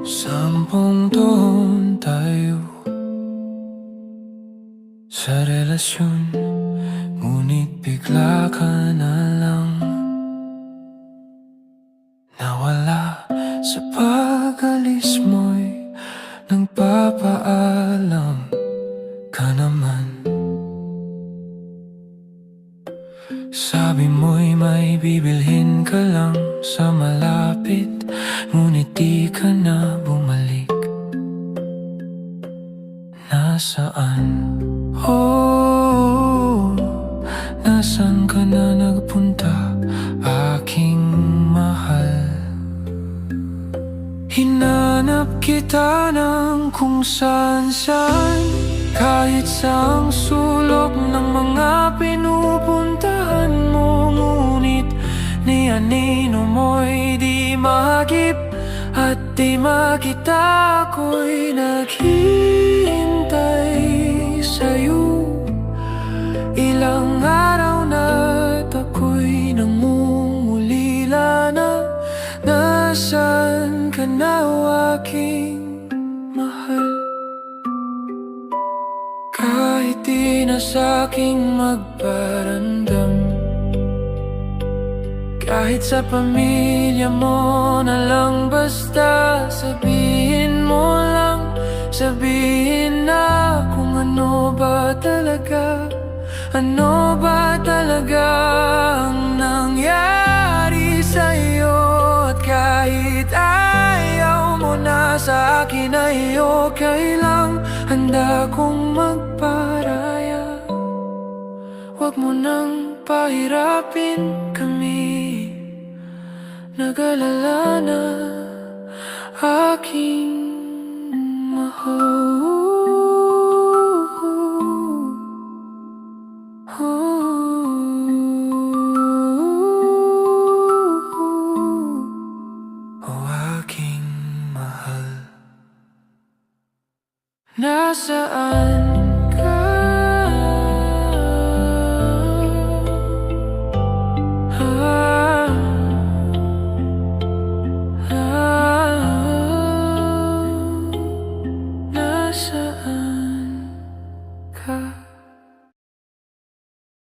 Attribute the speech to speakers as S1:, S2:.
S1: Sampung taon tayo sa relasyon, ngunit bigla ka na lang nawala. Sa pag-alis mo'y nagpapaalam ka naman. Sabi mo'y may bibilhin ka lang sa malapit, ngunit di ka na bumalik. Nasaan? Oh, nasaan ka na nagpunta, aking mahal? Hinanap kita ng kung saan-saan, kahit saang sulok ng mga pinupuntahan mo. Ngunit ni anino mo'y di mahagip at di makita. Ako'y naghihintay sa'yo ilang araw na't ako'y nangungulila na. Nasaan ka na, aking mahal? Kahit di na sa'king magparamdam, kahit sa pamilya mo na lang, basta sabihin mo lang, sabihin na kung ano ba talaga ang nangyari sa'yo. At kahit ayaw mo na sa akin ay okay lang, handa kong magparaya. Huwag mo nang pahirapin kami, nag-alala na, aking mahal. Oh, aking mahal. Nasaan